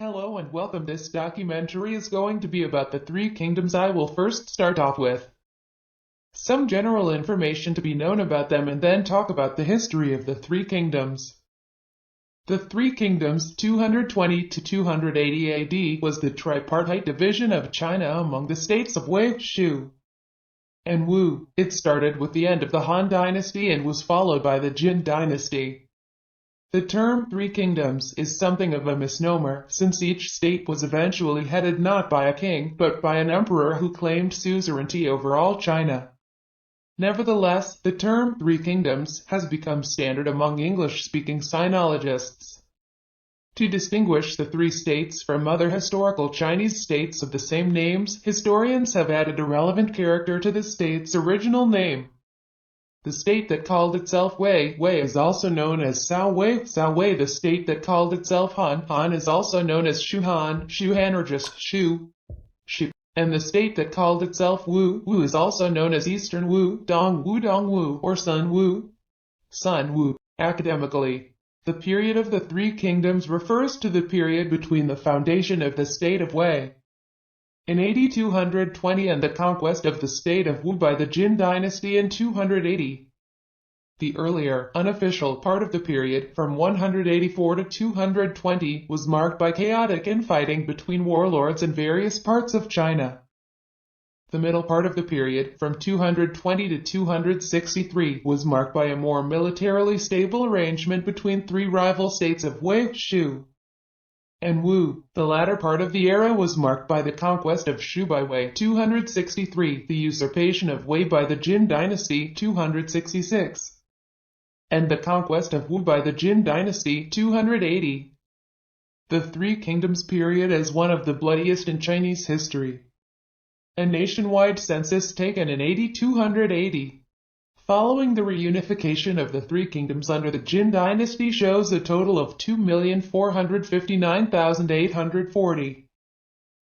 Hello and welcome. This documentary is going to be about the three kingdoms. I will first start off with some general information to be known about them and then talk about the history of the three kingdoms. The three kingdoms 220 to 280 AD was the tripartite division of China among the states of Wei, Shu, and Wu. It started with the end of the Han Dynasty and was followed by the Jin Dynasty. The term Three Kingdoms is something of a misnomer, since each state was eventually headed not by a king, but by an emperor who claimed suzerainty over all China. Nevertheless, the term Three Kingdoms has become standard among English-speaking sinologists. To distinguish the three states from other historical Chinese states of the same names, historians have added a relevant character to the state's original name. The state that called itself Wei is also known as Sao Wei. The state that called itself Han is also known as Shuhan or just Shu. And the state that called itself Wu is also known as Eastern Dong Wu, or Sun Wu. Academically, the period of the Three Kingdoms refers to the period between the foundation of the state of Wei in AD 220 and the conquest of the state of Wu by the Jin dynasty in 280. The earlier, unofficial part of the period, from 184 to 220, was marked by chaotic infighting between warlords in various parts of China. The middle part of the period, from 220 to 263, was marked by a more militarily stable arrangement between three rival states of Wei, Shu, and Wu. The latter part of the era was marked by the conquest of Shu by Wei 263, the usurpation of Wei by the Jin dynasty 266, and the conquest of Wu by the Jin dynasty 280. The Three Kingdoms period is one of the bloodiest in Chinese history. A nationwide census taken in AD 280, following the reunification of the Three Kingdoms under the Jin dynasty, shows a total of 2,459,840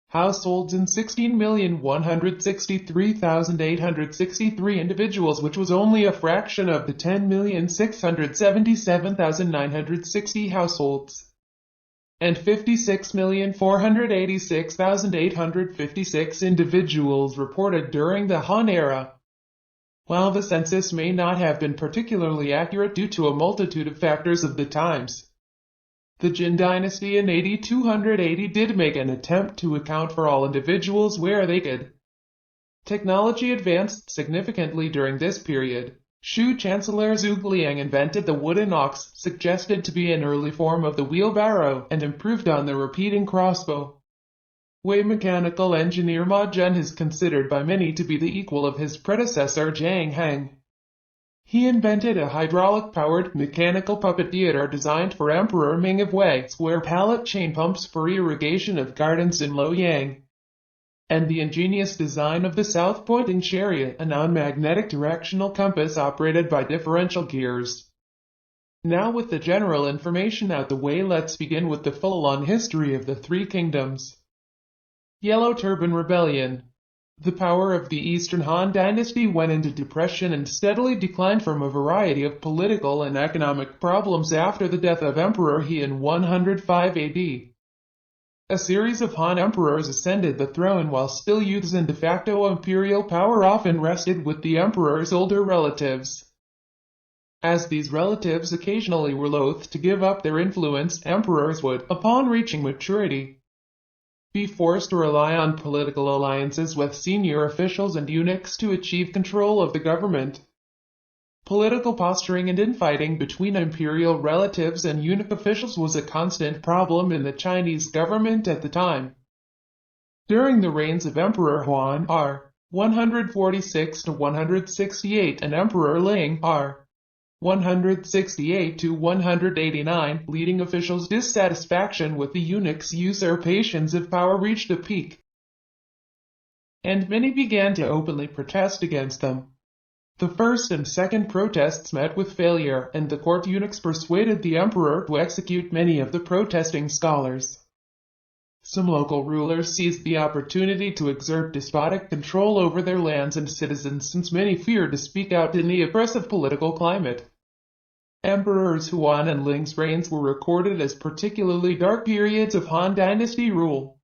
households and 16,163,863 individuals, which was only a fraction of the 10,677,960 households and 56,486,856 individuals reported during the Han era. While the census may not have been particularly accurate due to a multitude of factors of the times, the Jin dynasty in AD 280 did make an attempt to account for all individuals where they could. Technology advanced significantly during this period. Shu Chancellor Zhuge Liang invented the wooden ox, suggested to be an early form of the wheelbarrow, and improved on the repeating crossbow. Wei mechanical engineer Ma Zhen is considered by many to be the equal of his predecessor Zhang Heng. He invented a hydraulic-powered mechanical puppet theater designed for Emperor Ming of Wei, square pallet chain pumps for irrigation of gardens in Luoyang, and the ingenious design of the south-pointing chariot, a non-magnetic directional compass operated by differential gears. Now, with the general information out the way, let's begin with the full-on history of the Three Kingdoms. Yellow Turban Rebellion. The power of the Eastern Han Dynasty went into depression and steadily declined from a variety of political and economic problems after the death of Emperor He in 105 AD. A series of Han emperors ascended the throne while still youths, and de facto imperial power often rested with the emperor's older relatives. As these relatives occasionally were loath to give up their influence, emperors would, upon reaching maturity, be forced to rely on political alliances with senior officials and eunuchs to achieve control of the government. Political posturing and infighting between imperial relatives and eunuch officials was a constant problem in the Chinese government at the time. During the reigns of Emperor Huan R. 146 to 168 and Emperor Ling R. 168 to 189, leading officials' dissatisfaction with the eunuchs' usurpations of power reached a peak, and many began to openly protest against them. The first and second protests met with failure, and the court eunuchs persuaded the emperor to execute many of the protesting scholars. Some local rulers seized the opportunity to exert despotic control over their lands and citizens, since many feared to speak out in the oppressive political climate. Emperors Huan and Ling's reigns were recorded as particularly dark periods of Han Dynasty rule.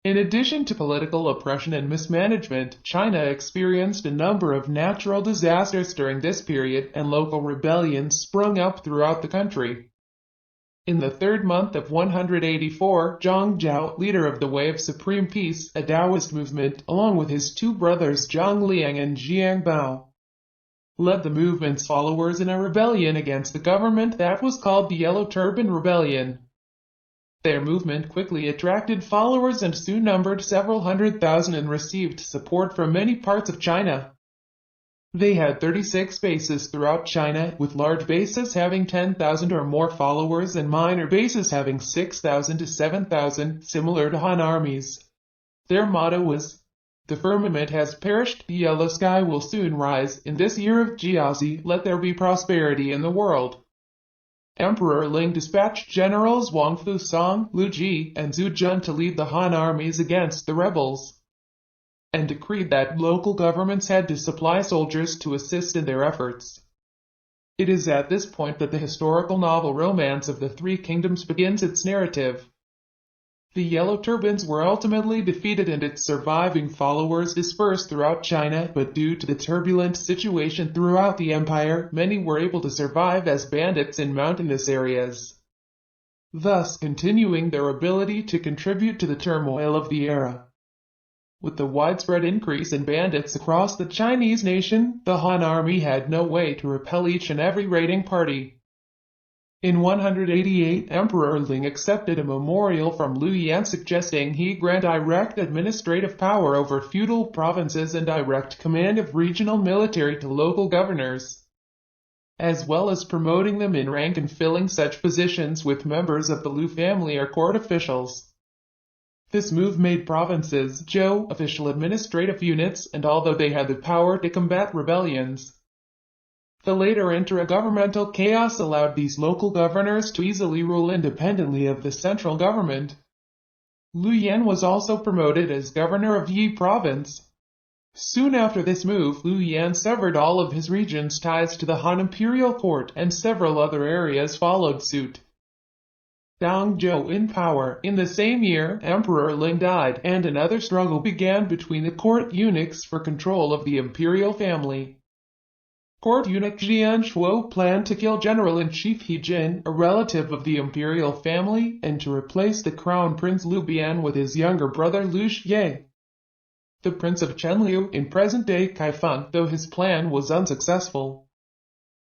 In addition to political oppression and mismanagement, China experienced a number of natural disasters during this period, and local rebellions sprung up throughout the country. In the third month of 184, Zhang Zhao, leader of the Way of Supreme Peace, a Taoist movement, along with his two brothers Zhang Liang and Jiang Bao, led the movement's followers in a rebellion against the government that was called the Yellow Turban Rebellion. Their movement quickly attracted followers and soon numbered several 100,000 and received support from many parts of China. They had 36 bases throughout China, with large bases having 10,000 or more followers and minor bases having 6,000 to 7,000, similar to Han armies. Their motto was, "The firmament has perished, the yellow sky will soon rise. In this year of Jiazi, let there be prosperity in the world." Emperor Ling dispatched generals Wang Fusang, Lu Ji, and Zhu Jun to lead the Han armies against the rebels, and decreed that local governments had to supply soldiers to assist in their efforts. It is at this point that the historical novel Romance of the Three Kingdoms begins its narrative. The Yellow Turbans were ultimately defeated and its surviving followers dispersed throughout China, but due to the turbulent situation throughout the empire, many were able to survive as bandits in mountainous areas, thus continuing their ability to contribute to the turmoil of the era. With the widespread increase in bandits across the Chinese nation, the Han army had no way to repel each and every raiding party. In 188, Emperor Ling accepted a memorial from Liu Yan suggesting he grant direct administrative power over feudal provinces and direct command of regional military to local governors, as well as promoting them in rank and filling such positions with members of the Liu family or court officials. This move made provinces, Zhou, official administrative units, and although they had the power to combat rebellions, the later intergovernmental chaos allowed these local governors to easily rule independently of the central government. Liu Yan was also promoted as governor of Yi province. Soon after this move, Liu Yan severed all of his region's ties to the Han imperial court, and several other areas followed suit. Dong Zhou in power. In the same year, Emperor Ling died, and another struggle began between the court eunuchs for control of the imperial family. Court eunuch Jian Shuo planned to kill General-in-Chief He Jin, a relative of the imperial family, and to replace the crown prince Liu Bian with his younger brother Liu Xie, the prince of Chenliu, in present-day Kaifeng, though his plan was unsuccessful.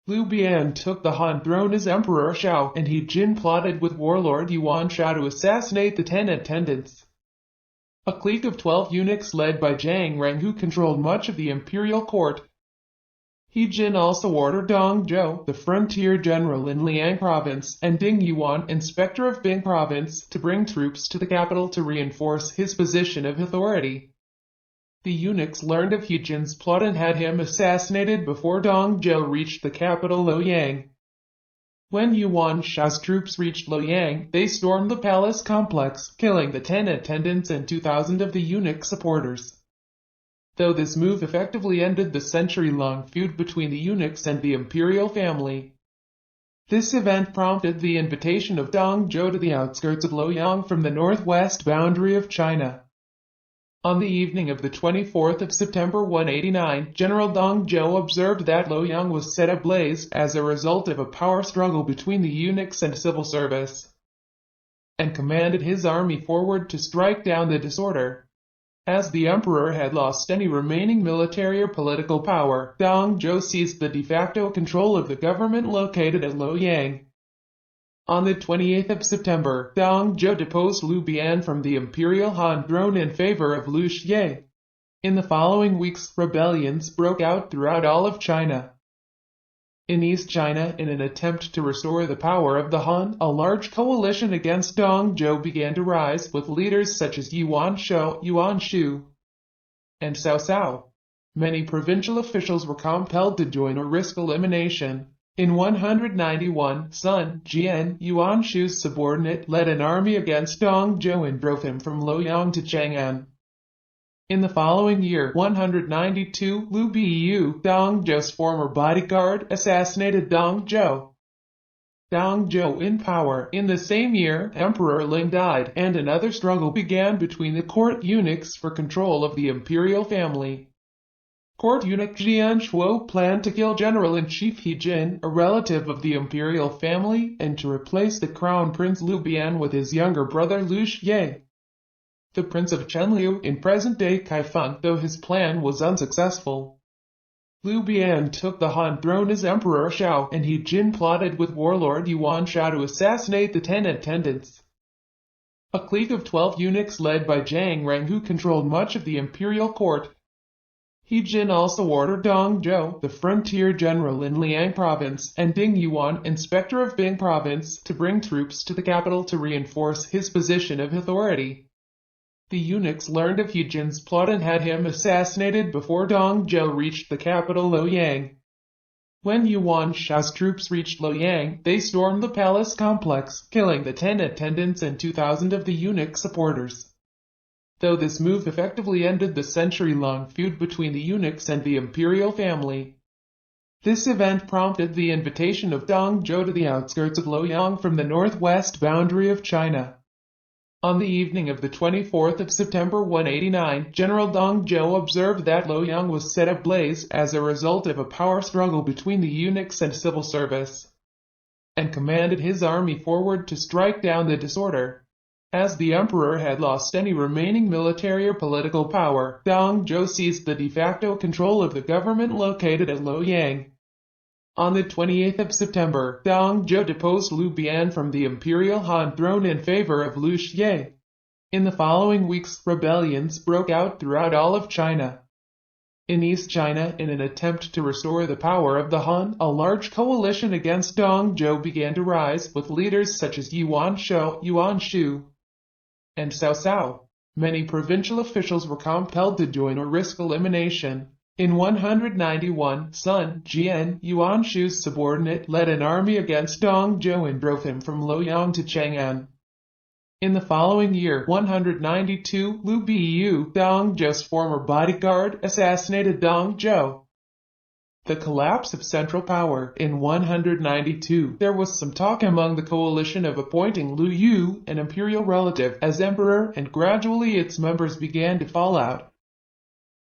Liu Bian took the Han throne as Emperor Shao, and He Jin plotted with warlord Yuan Shao to assassinate the 10 attendants, a clique of 12 eunuchs led by Zhang Reng who controlled much of the imperial court. He Jin also ordered Dong Zhou, the frontier general in Liang province, and Ding Yuan, inspector of Bing province, to bring troops to the capital to reinforce his position of authority. The eunuchs learned of He Jin's plot and had him assassinated before Dong Zhou reached the capital Luoyang. When Yuan Shao's troops reached Luoyang, they stormed the palace complex, killing the 10 attendants and 2,000 of the eunuch supporters. Though this move effectively ended the century-long feud between the eunuchs and the imperial family, this event prompted the invitation of Dong Zhou to the outskirts of Luoyang from the northwest boundary of China. On the evening of the 24th of September 189, General Dong Zhou observed that Luoyang was set ablaze as a result of a power struggle between the eunuchs and civil service, and commanded his army forward to strike down the disorder. As the emperor had lost any remaining military or political power, Dong Zhou seized the de facto control of the government located at Luoyang. On the 28th of September, Dong Zhou deposed Liu Bian from the imperial Han throne in favor of Liu Xie. In the following weeks, rebellions broke out throughout all of China. In East China, in an attempt to restore the power of the Han, a large coalition against Dong Zhou began to rise, with leaders such as Yuan Shou, Yuan Shu, and Cao Cao. Many provincial officials were compelled to join or risk elimination. In 191, Sun Jian, Yuan Shu's subordinate, led an army against Dong Zhou and drove him from Luoyang to Chang'an. In the following year, 192, Liu Biyu, Dong Zhou's former bodyguard, assassinated Dong Zhou. Dong Zhou in power. In the same year, Emperor Ling died, and another struggle began between the court eunuchs for control of the imperial family. Court eunuch Jian Shuo planned to kill General-in-Chief He Jin, a relative of the imperial family, and to replace the crown prince Liu Bian with his younger brother Liu Xie, the prince of Chenliu in present-day Kaifeng, though his plan was unsuccessful. Liu Bian took the Han throne as Emperor Shao, and He Jin plotted with warlord Yuan Shao to assassinate the 10 attendants. A clique of 12 eunuchs led by Zhang Reng, who controlled much of the imperial court. He Jin also ordered Dong Zhou, the frontier general in Liang province, and Ding Yuan, inspector of Bing province, to bring troops to the capital to reinforce his position of authority. The eunuchs learned of He Jin's plot and had him assassinated before Dong Zhou reached the capital Luoyang. When Yuan Shao's troops reached Luoyang, they stormed the palace complex, killing the 10 attendants and 2,000 of the eunuch supporters. Though this move effectively ended the century-long feud between the eunuchs and the imperial family. This event prompted the invitation of Dong Zhou to the outskirts of Luoyang from the northwest boundary of China. On the evening of the 24th of September 189, General Dong Zhou observed that Luoyang was set ablaze as a result of a power struggle between the eunuchs and civil service, and commanded his army forward to strike down the disorder. As the emperor had lost any remaining military or political power, Dong Zhou seized the de facto control of the government located at Luoyang. On the 28th of September, Dong Zhou deposed Liu Bian from the imperial Han throne in favor of Liu Xie. In the following weeks, rebellions broke out throughout all of China. In East China, in an attempt to restore the power of the Han, a large coalition against Dong Zhou began to rise, with leaders such as Yuan Shou, Yuan Shu, and Cao Cao. Many provincial officials were compelled to join or risk elimination. In 191, Sun Jian, Yuan Shu's subordinate, led an army against Dong Zhou and drove him from Luoyang to Chang'an. In the following year, 192, Liu Biyu, Dong Zhou's former bodyguard, assassinated Dong Zhou. The collapse of central power. In 192, there was some talk among the coalition of appointing Liu Yu, an imperial relative, as emperor, and gradually its members began to fall out.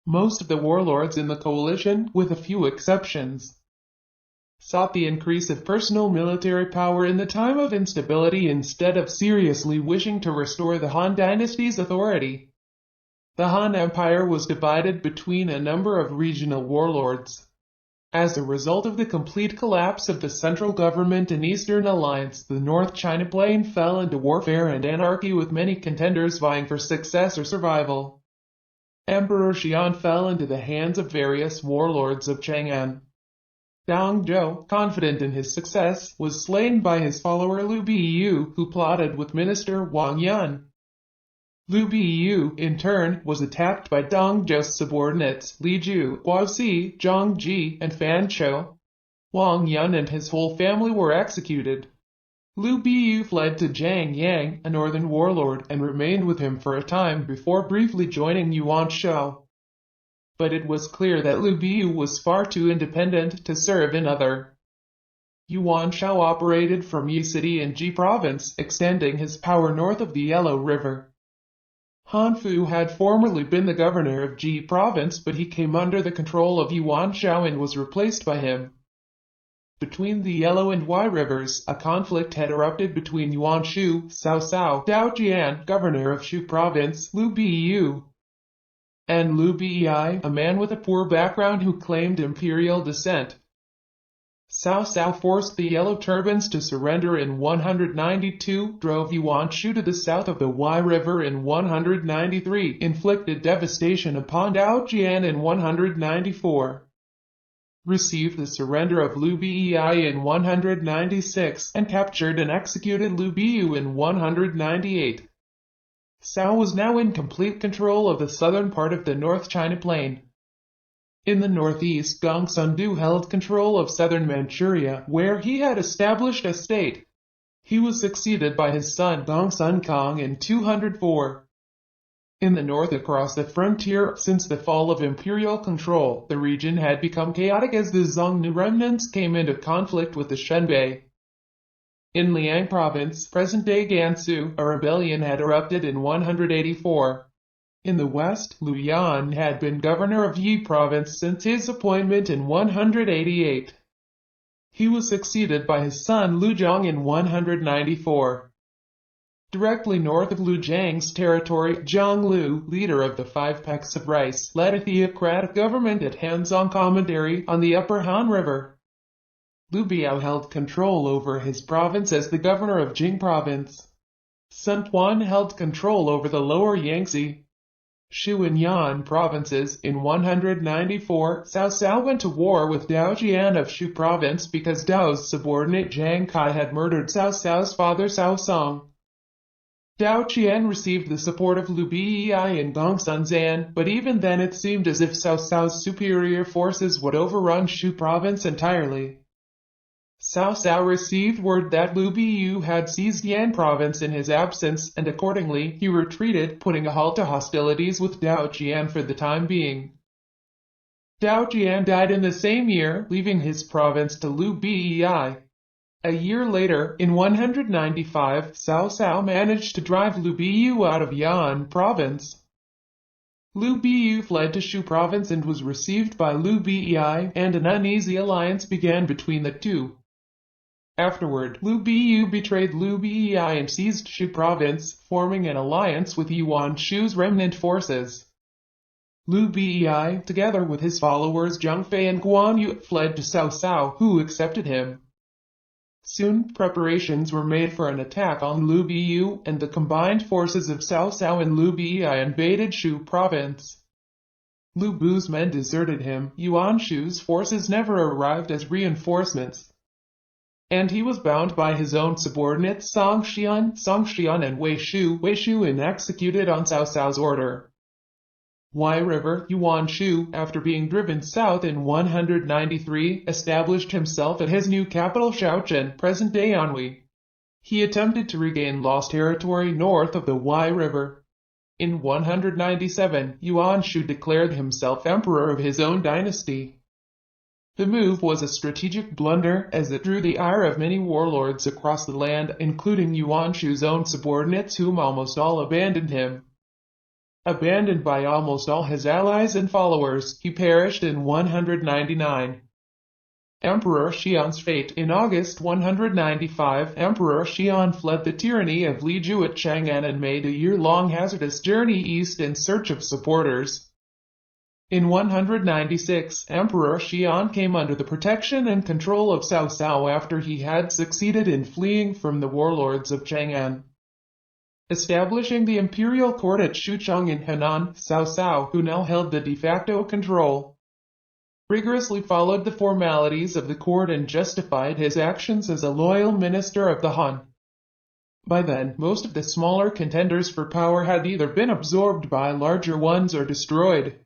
Most of the warlords in the coalition, with a few exceptions, sought the increase of personal military power in the time of instability instead of seriously wishing to restore the Han dynasty's authority. The Han Empire was divided between a number of regional warlords. As a result of the complete collapse of the central government and Eastern Alliance, the North China Plain fell into warfare and anarchy, with many contenders vying for success or survival. Emperor Xian fell into the hands of various warlords of Chang'an. Dong Zhou, confident in his success, was slain by his follower Liu Biyu, who plotted with minister Wang Yan. Liu Biyu, in turn, was attacked by Dong Zhou's subordinates Li Ju, Guozi, Zhang Ji, and Fan Chou. Wang Yan and his whole family were executed. Liu Biyu fled to Zhang Yang, a northern warlord, and remained with him for a time before briefly joining Yuan Shao. But it was clear that Liu Biyu was far too independent to serve in other. Yuan Shao operated from Yi City in Ji province, extending his power north of the Yellow River. Han Fu had formerly been the governor of Ji province, but he came under the control of Yuan Shao and was replaced by him. Between the Yellow and Wai rivers, a conflict had erupted between Yuan Shu, Cao Cao, Dao Jian, governor of Shu province, Liu Biyu, and Liu Bei, a man with a poor background who claimed imperial descent. Cao Cao forced the Yellow Turbans to surrender in 192, drove Yuan Shu to the south of the Wai River in 193, inflicted devastation upon Dao Jian in 194. Received the surrender of Liu Bei in 196, and captured and executed Liu Biyu in 198. Cao was now in complete control of the southern part of the North China Plain. In the northeast, Gongsun held control of southern Manchuria, where he had established a state. He was succeeded by his son Gongsun Kong in 204. In the north across the frontier, since the fall of imperial control, the region had become chaotic as the Xiongnu remnants came into conflict with the Shenbei. In Liang province, present-day Gansu, a rebellion had erupted in 184. In the west, Liu Yan had been governor of Yi province since his appointment in 188. He was succeeded by his son Liu Zhang in 194. Directly north of Liu Zhang's territory, Zhang Lu, leader of the Five Pecks of Rice, led a theocratic government at Hanzhong Commandery on the upper Han River. Liu Biao held control over his province as the governor of Jing province. Sun Tuan held control over the lower Yangtze, Shu and Yan provinces. In 194, Cao Cao went to war with Dao Jian of Shu province because Dao's subordinate Zhang Kai had murdered Cao Cao's father Cao Song. Dao Qian received the support of Liu Bei and Gongsun, but even then it seemed as if Cao Cao's superior forces would overrun Shu province entirely. Cao Cao received word that Liu Biyu had seized Yan province in his absence, and accordingly he retreated, putting a halt to hostilities with Dao Qian for the time being. Dao Qian died in the same year, leaving his province to Liu Bei. A year later, in 195, Cao Cao managed to drive Liu Biyu out of Yan province. Liu Biyu fled to Shu province and was received by Liu Bei, and an uneasy alliance began between the two. Afterward, Liu Biyu betrayed Liu Bei and seized Shu province, forming an alliance with Yuan Shu's remnant forces. Liu Bei, together with his followers Zhang Fei and Guan Yu, fled to Cao Cao, who accepted him. Soon, preparations were made for an attack on Liu Biyu, and the combined forces of Cao Cao and Liu Bei invaded Shu province. Liu Bu's men deserted him, Yuan Shu's forces never arrived as reinforcements, and he was bound by his own subordinates Song Xian and Wei Shu and executed on Cao Cao's order. Wai River, Yuan Shu, after being driven south in 193, established himself at his new capital Shaochen, present-day Anhui. He attempted to regain lost territory north of the Wai River. In 197, Yuan Shu declared himself emperor of his own dynasty. The move was a strategic blunder, as it drew the ire of many warlords across the land, including Yuan Shu's own subordinates, whom almost all abandoned him. Abandoned by almost all his allies and followers, he perished in 199. Emperor Xian's fate. In August 195, Emperor Xian fled the tyranny of Li Ju at Chang'an and made a year-long hazardous journey east in search of supporters. In 196, Emperor Xian came under the protection and control of Cao Cao after he had succeeded in fleeing from the warlords of Chang'an. Establishing the imperial court at Shucheng in Henan, Cao Cao, who now held the de facto control, rigorously followed the formalities of the court and justified his actions as a loyal minister of the Han. By then, most of the smaller contenders for power had either been absorbed by larger ones or destroyed.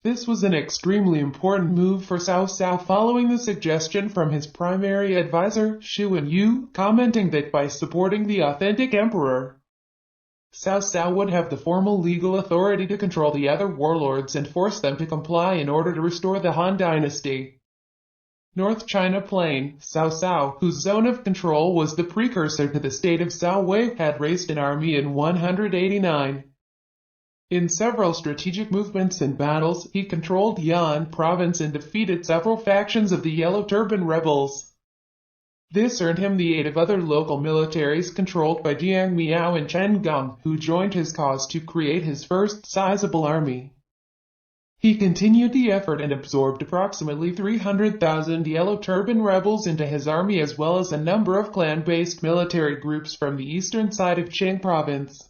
This was an extremely important move for Cao Cao, following the suggestion from his primary advisor, Xu and Yu, commenting that by supporting the authentic emperor, Cao Cao would have the formal legal authority to control the other warlords and force them to comply in order to restore the Han dynasty. North China Plain, Cao Cao, whose zone of control was the precursor to the state of Cao Wei, had raised an army in 189. In several strategic movements and battles, he controlled Yan province and defeated several factions of the Yellow Turban rebels. This earned him the aid of other local militaries controlled by Jiang Miao and Chen Gong, who joined his cause to create his first sizable army. He continued the effort and absorbed approximately 300,000 Yellow Turban rebels into his army, as well as a number of clan-based military groups from the eastern side of Qing province.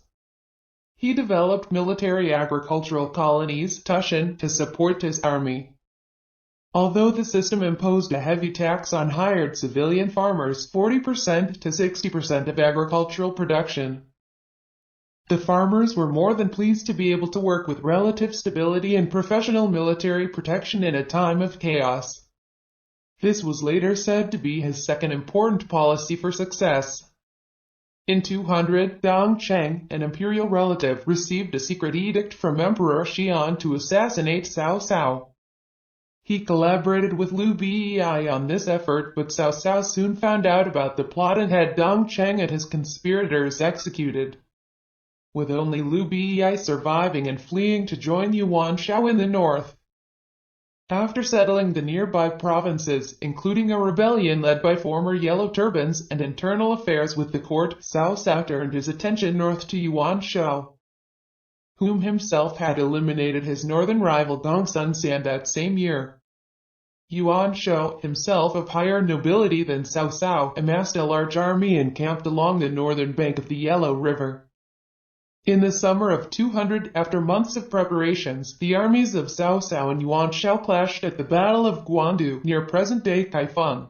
He developed military agricultural colonies, Tushan, to support his army. Although the system imposed a heavy tax on hired civilian farmers, 40% to 60% of agricultural production, the farmers were more than pleased to be able to work with relative stability and professional military protection in a time of chaos. This was later said to be his second important policy for success. In 200, Dong Cheng, an imperial relative, received a secret edict from Emperor Xian to assassinate Cao Cao. He collaborated with Liu Bei on this effort, but Cao Cao soon found out about the plot and had Dong Cheng and his conspirators executed, with only Liu Bei surviving and fleeing to join Yuan Shao in the north. After settling the nearby provinces, including a rebellion led by former Yellow Turbans and internal affairs with the court, Cao Cao turned his attention north to Yuan Shao, whom himself had eliminated his northern rival Gongsun San that same year. Yuan Shao, himself of higher nobility than Cao Cao, amassed a large army and camped along the northern bank of the Yellow River. In the summer of 200, after months of preparations, the armies of Cao Cao and Yuan Shao clashed at the Battle of Guandu, near present-day Kaifeng.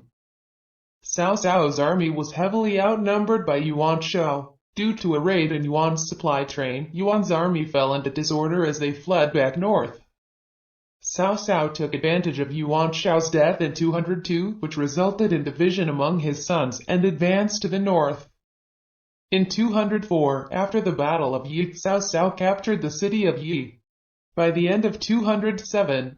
Cao Cao's army was heavily outnumbered by Yuan Shao. Due to a raid in Yuan's supply train, Yuan's army fell into disorder as they fled back north. Cao Cao took advantage of Yuan Shao's death in 202, which resulted in division among his sons, and advanced to the north. In 204, after the Battle of Yi, Cao Cao captured the city of Yi. By the end of 207,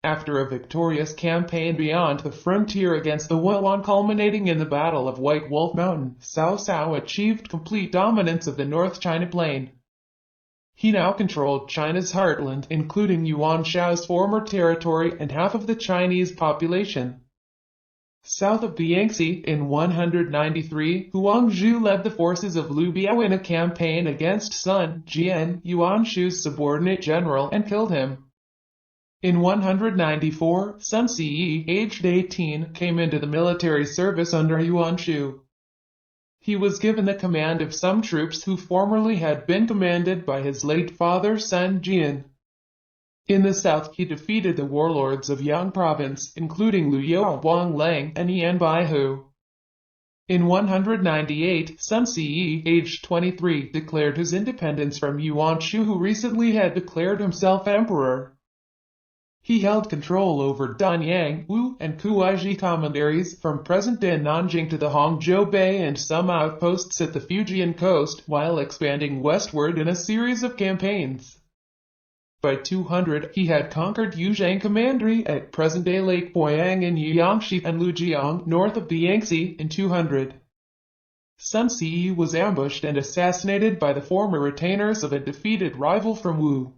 after a victorious campaign beyond the frontier against the Yuan culminating in the Battle of White Wolf Mountain, Cao Cao achieved complete dominance of the North China Plain. He now controlled China's heartland, including Yuan Shao's former territory and half of the Chinese population. South of the Yangtze, in 193, Huang Zhu led the forces of Liu Biao in a campaign against Sun Jian, Yuan Shu's subordinate general, and killed him. In 194, Sun Ce, aged 18, came into the military service under Yuan Shu. He was given the command of some troops who formerly had been commanded by his late father Sun Jian. In the south, he defeated the warlords of Yang Province, including Liu Yao, Wang Lang, and Yan Baihu. In 198, Sun Ce, aged 23, declared his independence from Yuan Shu, who recently had declared himself emperor. He held control over Danyang, Wu, and Kuaiji commanderies from present-day Nanjing to the Hangzhou Bay and some outposts at the Fujian coast, while expanding westward in a series of campaigns. By 200, he had conquered Yuzhang Commandery at present-day Lake Poyang in Jiangxi and Lujiang, north of the Yangtze, in 200. Sun Ce was ambushed and assassinated by the former retainers of a defeated rival from Wu.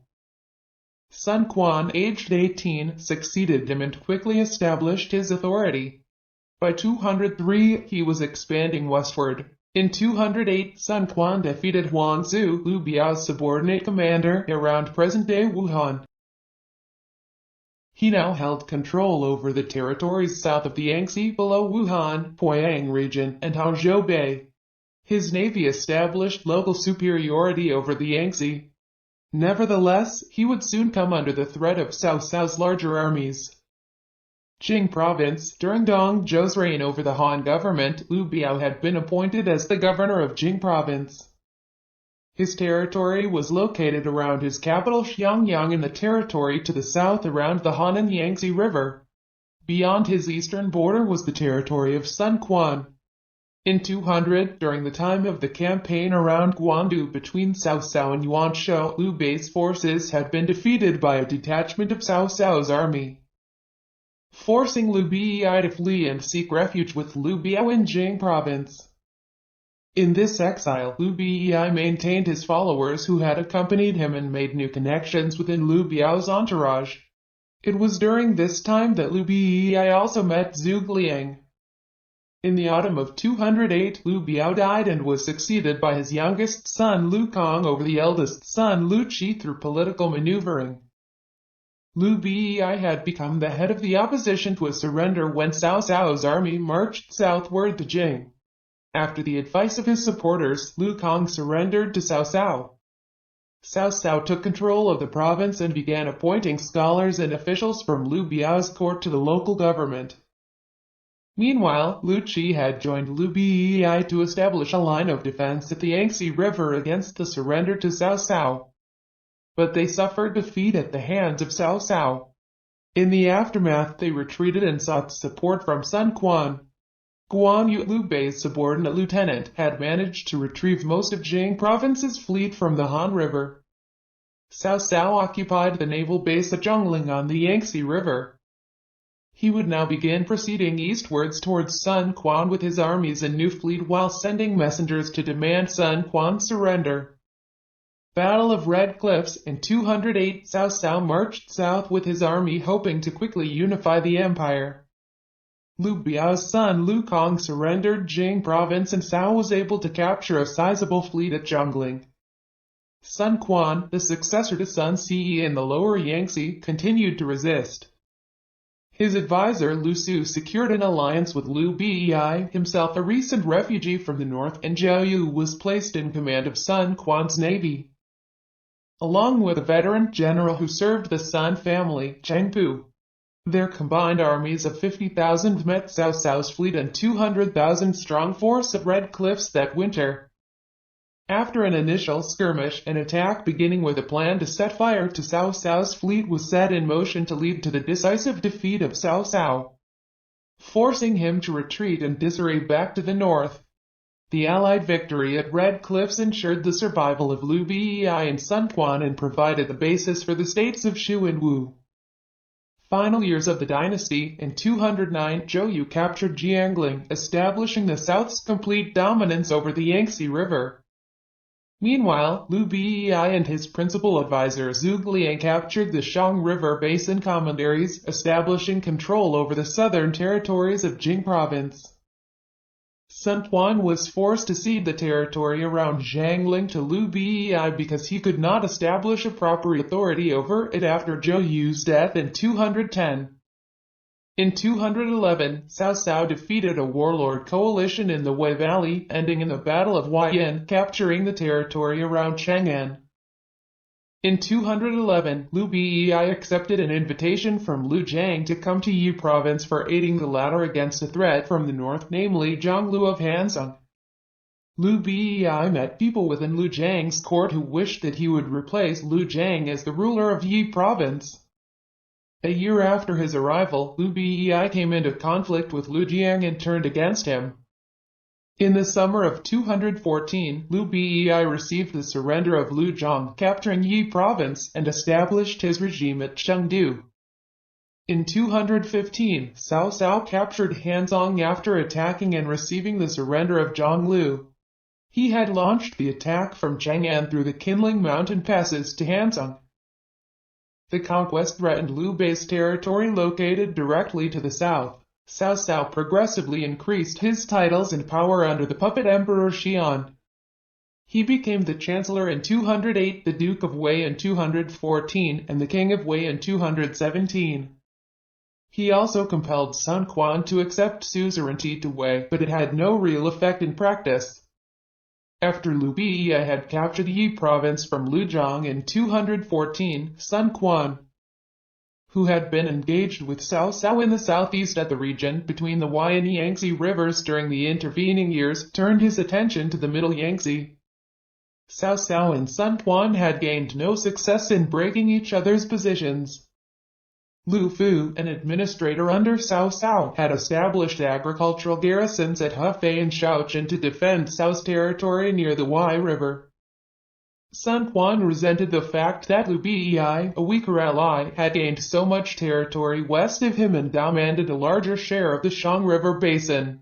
Sun Quan, aged 18, succeeded him and quickly established his authority. By 203, he was expanding westward. In 208, Sun Quan defeated Huang Zu, Liu Biao's subordinate commander, around present-day Wuhan. He now held control over the territories south of the Yangtze, below Wuhan, Poyang region, and Hangzhou Bay. His navy established local superiority over the Yangtze. Nevertheless, he would soon come under the threat of Cao Cao's larger armies. Jing Province. During Dong Zhou's reign over the Han government, Liu Biao had been appointed as the governor of Jing Province. His territory was located around his capital Xiangyang in the territory to the south around the Han and Yangtze River. Beyond his eastern border was the territory of Sun Quan. In 200, during the time of the campaign around Guandu between Cao Cao and Yuan Shao, Liu Bei's forces had been defeated by a detachment of Cao Cao's army, forcing Liu Bei to flee and seek refuge with Liu Biao in Jing Province. In this exile, Liu Bei maintained his followers who had accompanied him and made new connections within Liu Biao's entourage. It was during this time that Liu Bei also met Zhuge Liang. In the autumn of 208, Liu Biao died and was succeeded by his youngest son Liu Kong over the eldest son Liu Qi through political maneuvering. Liu Bei had become the head of the opposition to a surrender when Cao Cao's army marched southward to Jing. After the advice of his supporters, Liu Kong surrendered to Cao Cao. Cao Cao took control of the province and began appointing scholars and officials from Liu Biao's court to the local government. Meanwhile, Liu Qi had joined Liu Bei to establish a line of defense at the Yangtze River against the surrender to Cao Cao. But they suffered defeat at the hands of Cao Cao. In the aftermath, they retreated and sought support from Sun Quan. Guan Yu, Liu Bei's subordinate lieutenant, had managed to retrieve most of Jing Province's fleet from the Han River. Cao Cao occupied the naval base at Zhongling on the Yangtze River. He would now begin proceeding eastwards towards Sun Quan with his armies and new fleet while sending messengers to demand Sun Quan's surrender. Battle of Red Cliffs in 208. Cao Cao marched south with his army hoping to quickly unify the empire. Liu Biao's son Liu Kong surrendered Jing province and Cao was able to capture a sizable fleet at Zhongling. Sun Quan, the successor to Sun Ce in the lower Yangtze, continued to resist. His advisor Lu Su secured an alliance with Liu Bei, himself a recent refugee from the north, and Zhao Yu was placed in command of Sun Quan's navy. Along with a veteran general who served the Sun family, Cheng Pu. Their combined armies of 50,000 met Cao Cao's fleet and 200,000 strong force at Red Cliffs that winter. After an initial skirmish, an attack beginning with a plan to set fire to Cao Cao's fleet was set in motion to lead to the decisive defeat of Cao Cao, forcing him to retreat and disarray back to the north. The Allied victory at Red Cliffs ensured the survival of Liu Bei and Sun Quan and provided the basis for the states of Shu and Wu. Final years of the dynasty. In 209, Zhou Yu captured Jiangling, establishing the South's complete dominance over the Yangtze River. Meanwhile, Liu Bei and his principal advisor Zhuge Liang captured the Shang River basin commanderies, establishing control over the southern territories of Jing province. Sun Quan was forced to cede the territory around Jiangling to Liu Bei because he could not establish a proper authority over it after Zhou Yu's death in 210. In 211, Cao Cao defeated a warlord coalition in the Wei Valley, ending in the Battle of Huaiyan, capturing the territory around Chang'an. In 211, Liu Bei accepted an invitation from Liu Jiang to come to Yi province for aiding the latter against a threat from the north, namely Zhang Lu of Hanzhong. Liu Bei met people within Liu Jiang's court who wished that he would replace Liu Jiang as the ruler of Yi province. A year after his arrival, Liu Bei came into conflict with Liu Jiang and turned against him. In the summer of 214, Liu Bei received the surrender of Liu Zhang, capturing Yi province, and established his regime at Chengdu. In 215, Cao Cao captured Hanzhong after attacking and receiving the surrender of Zhang Lu. He had launched the attack from Chang'an through the Qinling mountain passes to Hanzhong. The conquest threatened Liu Bei's territory located directly to the south. Cao Cao progressively increased his titles and power under the puppet Emperor Xian. He became the Chancellor in 208, the Duke of Wei in 214, and the King of Wei in 217. He also compelled Sun Quan to accept suzerainty to Wei, but it had no real effect in practice. After Liu Bei had captured Yi province from Liu Zhang in 214, Sun Quan, who had been engaged with Cao Cao in the southeast at the region between the Huai and Yangtze rivers during the intervening years, turned his attention to the middle Yangtze. Cao Cao and Sun Quan had gained no success in breaking each other's positions. Lu Fu, an administrator under Cao Cao, had established agricultural garrisons at Hefei and Shaochen to defend Cao's territory near the Huai River. Sun Quan resented the fact that Liu Bei, a weaker ally, had gained so much territory west of him and demanded a larger share of the Shang River basin.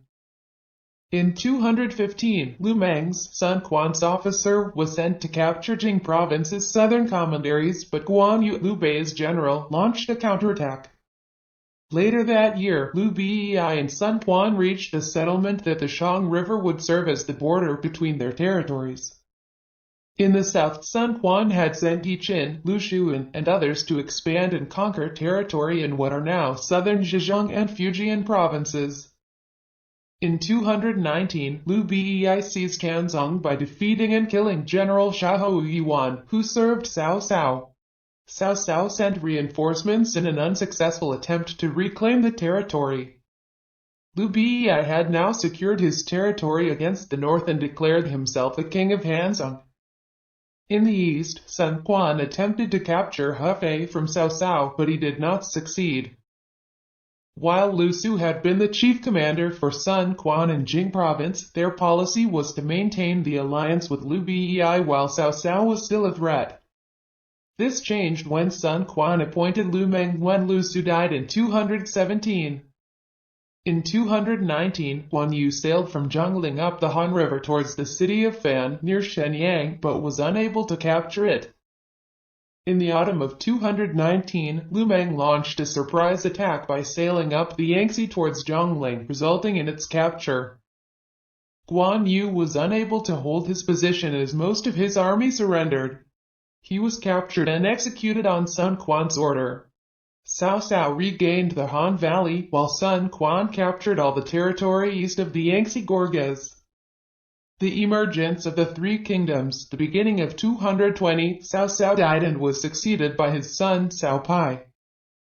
In 215, Lu Meng's, Sun Quan's officer, was sent to capture Jing province's southern commanderies, but Guan Yu, Liu Bei's general, launched a counterattack. Later that year, Liu Bei and Sun Quan reached a settlement that the Shang River would serve as the border between their territories. In the south, Sun Quan had sent Yi Qin, Lu Xun, and others to expand and conquer territory in what are now southern Zhejiang and Fujian provinces. In 219, Liu Bei seized Hanzhong by defeating and killing General Xiahou Yuan, who served Cao Cao. Cao Cao sent reinforcements in an unsuccessful attempt to reclaim the territory. Liu Bei had now secured his territory against the north and declared himself the king of Hanzhong. In the east, Sun Quan attempted to capture Hefei from Cao Cao, but he did not succeed. While Lu Su had been the chief commander for Sun Quan and Jing province, their policy was to maintain the alliance with Liu Bei while Cao Cao was still a threat. This changed when Sun Quan appointed Lu Meng when Lu Su died in 217. In 219, Guan Yu sailed from Zhongling up the Han River towards the city of Fan near Shenyang but was unable to capture it. In the autumn of 219, Lu Meng launched a surprise attack by sailing up the Yangtze towards Zhongling, resulting in its capture. Guan Yu was unable to hold his position as most of his army surrendered. He was captured and executed on Sun Quan's order. Cao Cao regained the Han Valley, while Sun Quan captured all the territory east of the Yangtze Gorges. The emergence of the Three Kingdoms, the beginning of 220, Cao Cao died and was succeeded by his son Cao Pai.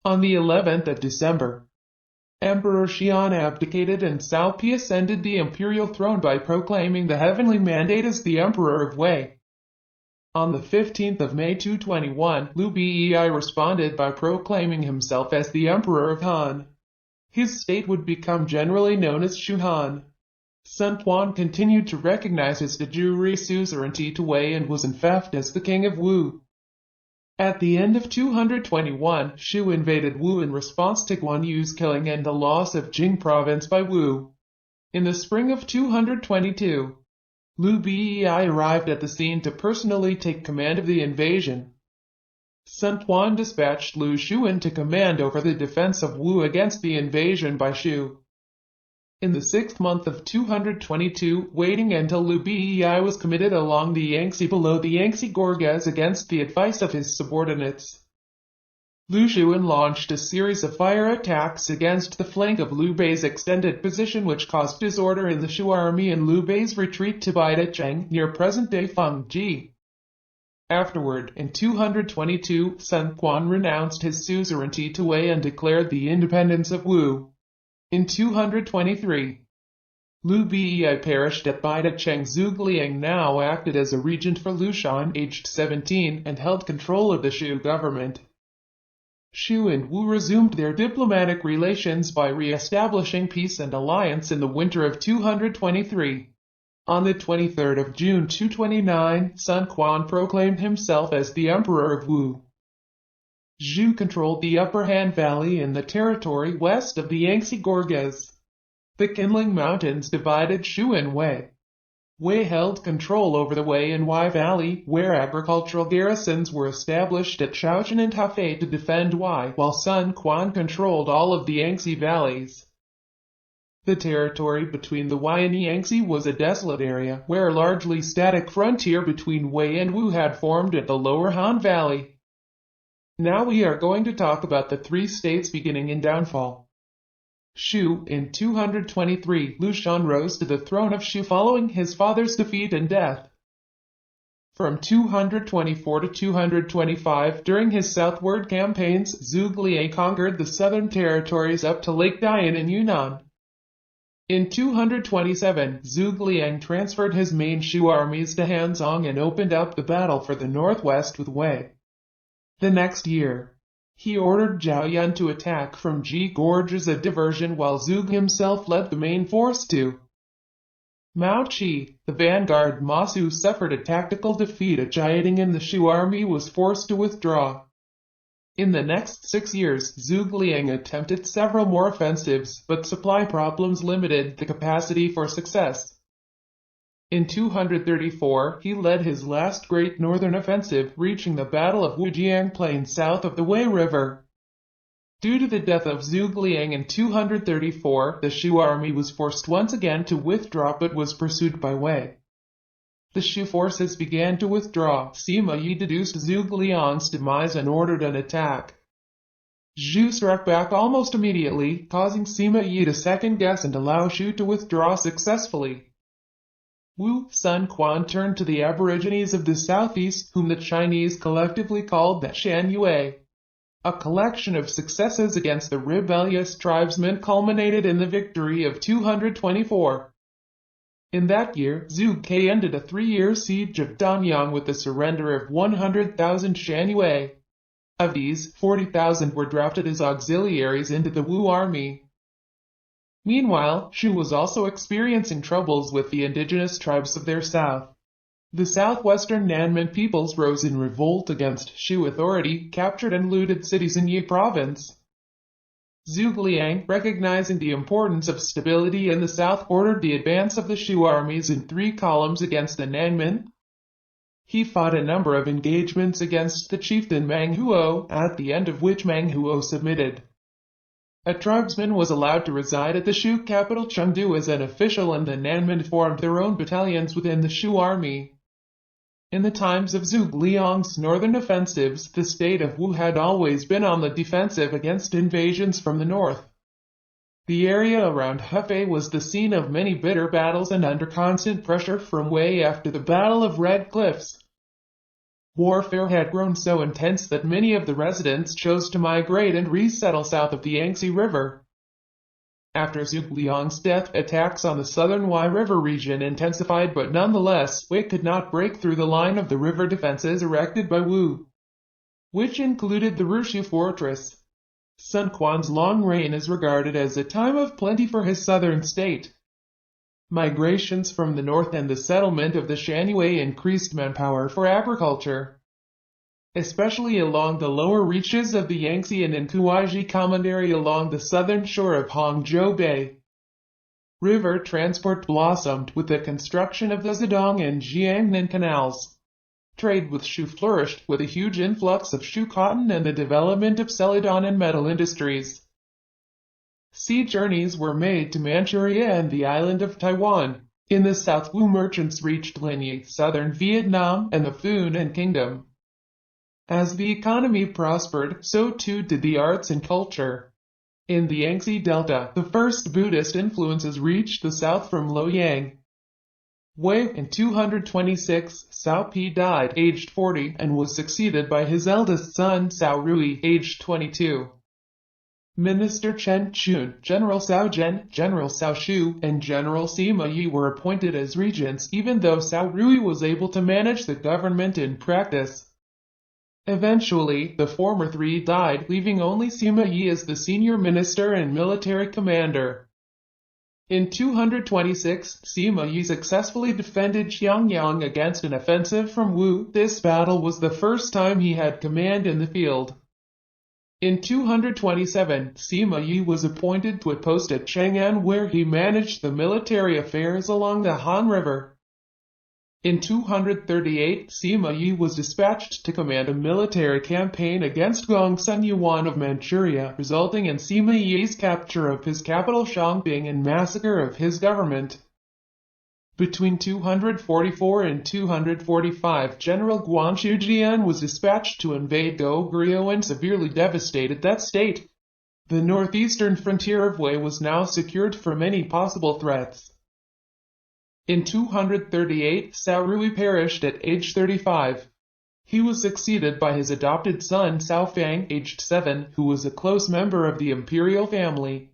On the 11th of December, Emperor Xian abdicated and Cao Pi ascended the imperial throne by proclaiming the heavenly mandate as the Emperor of Wei. On the 15th of May 221, Liu Bei responded by proclaiming himself as the Emperor of Han. His state would become generally known as Shu Han. Sun Quan continued to recognize his de jure suzerainty to Wei and was in fact as the king of Wu. At the end of 221, Shu invaded Wu in response to Guan Yu's killing and the loss of Jing province by Wu. In the spring of 222, Liu Bei arrived at the scene to personally take command of the invasion. Sun Quan dispatched Lu Xun to command over the defense of Wu against the invasion by Shu. In the 6th month of 222, waiting until Liu Bei was committed along the Yangtze below the Yangtze Gorges against the advice of his subordinates, Lu Xun launched a series of fire attacks against the flank of Liu Bei's extended position, which caused disorder in the Shu army and Liu Bei's retreat to Baidacheng near present-day Fengji. Afterward, in 222, Sun Quan renounced his suzerainty to Wei and declared the independence of Wu. In 223, Liu Bei perished at Baidacheng. Zhuge Liang now acted as a regent for Lu Shan, aged 17, and held control of the Shu government. Shu and Wu resumed their diplomatic relations by re-establishing peace and alliance in the winter of 223. On the 23rd of June 229, Sun Quan proclaimed himself as the Emperor of Wu. Zhu controlled the upper Han Valley and the territory west of the Yangtze Gorges. The Qinling Mountains divided Shu and Wei. Wei held control over the Wei and Wai Valley, where agricultural garrisons were established at Shaochen and Hefei to defend Wei, while Sun Quan controlled all of the Yangtze valleys. The territory between the Wei and Yangtze was a desolate area, where a largely static frontier between Wei and Wu had formed at the lower Han Valley. Now we are going to talk about the three states beginning in downfall. Shu. In 223, Lu Shan rose to the throne of Shu following his father's defeat and death. From 224 to 225, during his southward campaigns, Zhuge Liang conquered the southern territories up to Lake Dian in Yunnan. In 227, Zhuge Liang transferred his main Shu armies to Hanzhong and opened up the battle for the northwest with Wei. The next year, he ordered Zhao Yun to attack from Ji Gorge as a diversion, while Zhuge himself led the main force to Mao Qi. The vanguard Ma Su suffered a tactical defeat at Jiating and the Shu army was forced to withdraw. In the next 6 years, Zhuge Liang attempted several more offensives, but supply problems limited the capacity for success. In 234, he led his last great northern offensive, reaching the Battle of Wujiang Plain south of the Wei River. Due to the death of Zhuge Liang in 234, the Shu army was forced once again to withdraw but was pursued by Wei. The Shu forces began to withdraw. Sima Yi deduced Zhuge Liang's demise and ordered an attack. Zhu struck back almost immediately, causing Sima Yi to second-guess and allow Shu to withdraw successfully. Wu. Sun Quan turned to the aborigines of the southeast, whom the Chinese collectively called the Shan Yue. A collection of successes against the rebellious tribesmen culminated in the victory of 224. In that year, Zhuge Ke ended a 3-year siege of Danyang with the surrender of 100,000 Shan Yue. Of these, 40,000 were drafted as auxiliaries into the Wu army. Meanwhile, Shu was also experiencing troubles with the indigenous tribes of their south. The southwestern Nanman peoples rose in revolt against Shu authority, captured and looted cities in Yi province. Zhuge Liang, recognizing the importance of stability in the south, ordered the advance of the Shu armies in 3 columns against the Nanman. He fought a number of engagements against the chieftain Meng Huo, at the end of which Meng Huo submitted. A tribesman was allowed to reside at the Shu capital Chengdu as an official, and the Nanman formed their own battalions within the Shu army. In the times of Zhuge Liang's northern offensives, the state of Wu had always been on the defensive against invasions from the north. The area around Hefei was the scene of many bitter battles and under constant pressure from way after the Battle of Red Cliffs. Warfare had grown so intense that many of the residents chose to migrate and resettle south of the Yangtze River. After Zhuge Liang's death, attacks on the southern Wei River region intensified, but nonetheless, Wei could not break through the line of the river defenses erected by Wu, which included the Rushu fortress. Sun Quan's long reign is regarded as a time of plenty for his southern state. Migrations from the north and the settlement of the Shanwei increased manpower for agriculture, especially along the lower reaches of the Yangtze and in Kuaiji Commandery along the southern shore of Hangzhou Bay. River transport blossomed with the construction of the Zedong and Jiangnan canals. Trade with Shu flourished, with a huge influx of Shu cotton and the development of celadon and metal industries. Sea journeys were made to Manchuria and the island of Taiwan. In the south, Wu merchants reached Linyi, southern Vietnam, and the Funan Kingdom. As the economy prospered, so too did the arts and culture. In the Yangtze Delta, the first Buddhist influences reached the south from Luoyang. Wei, in 226, Cao Pi died, aged 40, and was succeeded by his eldest son Cao Rui, aged 22. Minister Chen Chun, General Cao Zhen, General Cao Shu, and General Sima Yi were appointed as regents, even though Cao Rui was able to manage the government in practice. Eventually, the former 3 died, leaving only Sima Yi as the senior minister and military commander. In 226, Sima Yi successfully defended Xiangyang against an offensive from Wu. This battle was the first time he had command in the field. In 227, Sima Yi was appointed to a post at Chang'an where he managed the military affairs along the Han River. In 238, Sima Yi was dispatched to command a military campaign against Gongsun Yuan of Manchuria, resulting in Sima Yi's capture of his capital Shangbing and massacre of his government. Between 244 and 245, General Guan Shujian was dispatched to invade Goguryeo and severely devastated that state. The northeastern frontier of Wei was now secured from any possible threats. In 238, Cao Rui perished at age 35. He was succeeded by his adopted son Cao Fang, aged 7, who was a close member of the imperial family.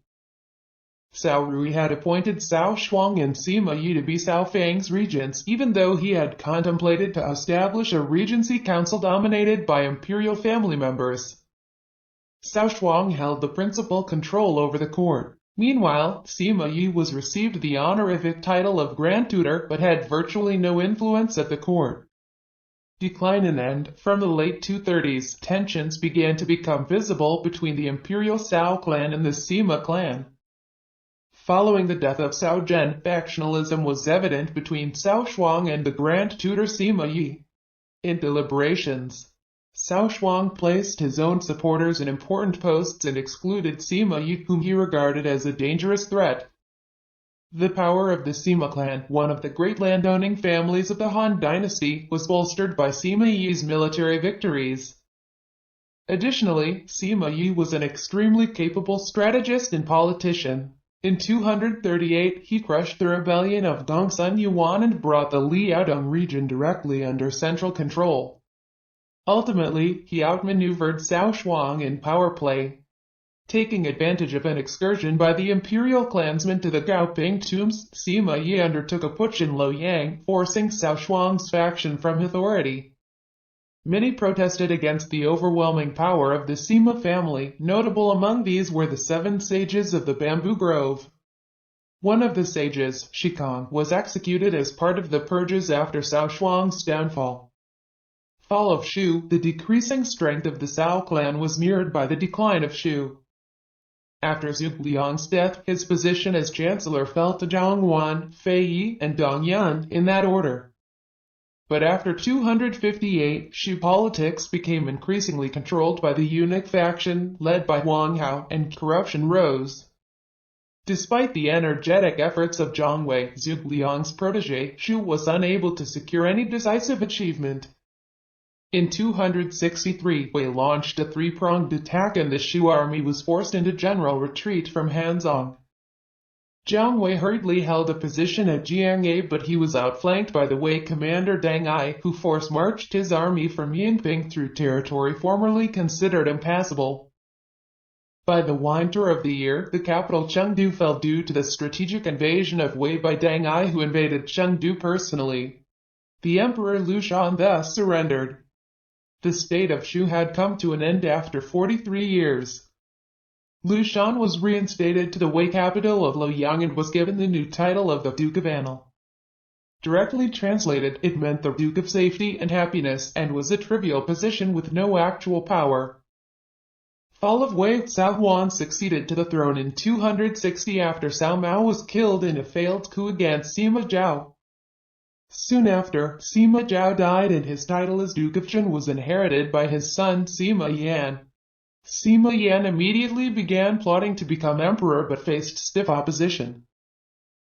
Cao Rui had appointed Cao Shuang and Sima Yi to be Cao Fang's regents, even though he had contemplated to establish a regency council dominated by imperial family members. Cao Shuang held the principal control over the court. Meanwhile, Sima Yi was received the honorific title of Grand Tutor, but had virtually no influence at the court. Decline and end. From the late 230s, tensions began to become visible between the imperial Cao clan and the Sima clan. Following the death of Cao Zhen, factionalism was evident between Cao Shuang and the Grand Tutor Sima Yi. In deliberations, Cao Shuang placed his own supporters in important posts and excluded Sima Yi, whom he regarded as a dangerous threat. The power of the Sima clan, one of the great landowning families of the Han dynasty, was bolstered by Sima Yi's military victories. Additionally, Sima Yi was an extremely capable strategist and politician. In 238, he crushed the rebellion of Gongsun Yuan and brought the Liaodong region directly under central control. Ultimately, he outmaneuvered Cao Shuang in power play. Taking advantage of an excursion by the imperial clansmen to the Gaoping tombs, Sima Yi undertook a putsch in Luoyang, forcing Cao Shuang's faction from authority. Many protested against the overwhelming power of the Sima family. Notable among these were the 7 sages of the Bamboo Grove. One of the sages, Shikong, was executed as part of the purges after Cao Shuang's downfall. Fall of Shu. The decreasing strength of the Cao clan was mirrored by the decline of Shu. After Zhuge Liang's death, his position as chancellor fell to Zhang Wan, Fei Yi, and Dong Yun, in that order. But after 258, Shu politics became increasingly controlled by the eunuch faction, led by Wang Hao, and corruption rose. Despite the energetic efforts of Zhang Wei, Zhuge Liang's protege, Shu was unable to secure any decisive achievement. In 263, Wei launched a 3-pronged attack and the Shu army was forced into general retreat from Hanzhong. Jiang Wei hurriedly held a position at Jianghe, but he was outflanked by the Wei commander Deng Ai, who force-marched his army from Yinping through territory formerly considered impassable. By the winter of the year, the capital Chengdu fell due to the strategic invasion of Wei by Deng Ai, who invaded Chengdu personally. The Emperor Lu Shan thus surrendered. The state of Shu had come to an end after 43 years. Lu Shan was reinstated to the Wei capital of Luoyang and was given the new title of the Duke of Anil. Directly translated, it meant the Duke of Safety and Happiness, and was a trivial position with no actual power. Fall of Wei. Cao Huan succeeded to the throne in 260 after Cao Mao was killed in a failed coup against Sima Zhao. Soon after, Sima Zhao died and his title as Duke of Jin was inherited by his son Sima Yan. Sima Yan immediately began plotting to become emperor but faced stiff opposition.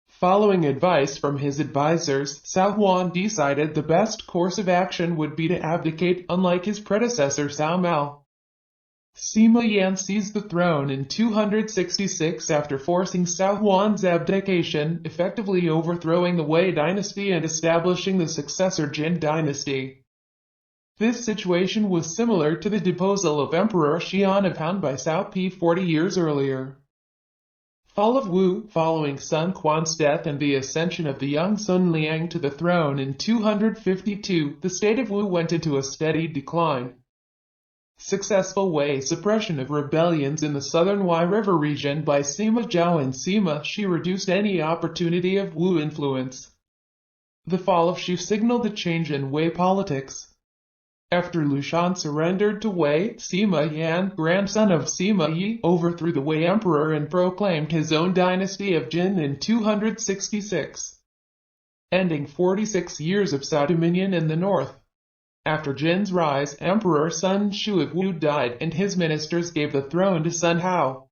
Following advice from his advisors, Cao Huan decided the best course of action would be to abdicate, unlike his predecessor Cao Mao. Sima Yan seized the throne in 266 after forcing Cao Huan's abdication, effectively overthrowing the Wei dynasty and establishing the successor Jin dynasty. This situation was similar to the deposal of Emperor Xian of Han by Cao Pi 40 years earlier. Fall of Wu. Following Sun Quan's death and the ascension of the young Sun Liang to the throne in 252, the state of Wu went into a steady decline. Successful Wei suppression of rebellions in the southern Wei River region by Sima Zhao and Sima Shi reduced any opportunity of Wu influence. The fall of Shu signaled a change in Wei politics. After Lu Shan surrendered to Wei, Sima Yan, grandson of Sima Yi, overthrew the Wei emperor and proclaimed his own dynasty of Jin in 266, ending 46 years of Cao dominion in the north. After Jin's rise, Emperor Sun Shu of Wu died, and his ministers gave the throne to Sun Hao.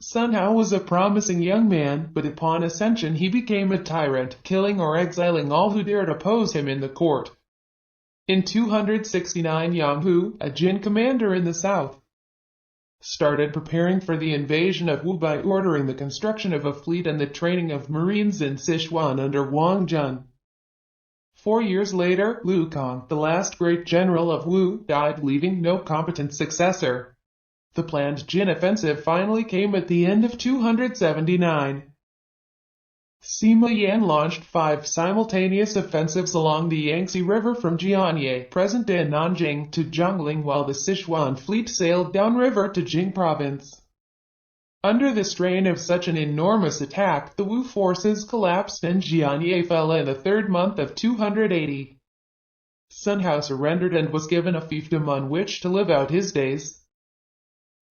Sun Hao was a promising young man, but upon ascension he became a tyrant, killing or exiling all who dared oppose him in the court. In 269, Yang Hu, a Jin commander in the south, started preparing for the invasion of Wu by ordering the construction of a fleet and the training of marines in Sichuan under Wang Jun. 4 years later, Lu Kang, the last great general of Wu, died, leaving no competent successor. The planned Jin offensive finally came at the end of 279. Sima Yan launched 5 simultaneous offensives along the Yangtze River from Jianye, present-day Nanjing, to Zhongling, while the Sichuan fleet sailed downriver to Jing province. Under the strain of such an enormous attack, the Wu forces collapsed and Jianye fell in the 3rd month of 280. Sun Hao surrendered and was given a fiefdom on which to live out his days.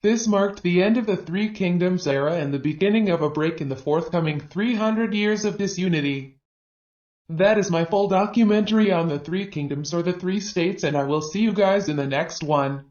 This marked the end of the Three Kingdoms era and the beginning of a break in the forthcoming 300 years of disunity. That is my full documentary on the Three Kingdoms or the Three States, and I will see you guys in the next one.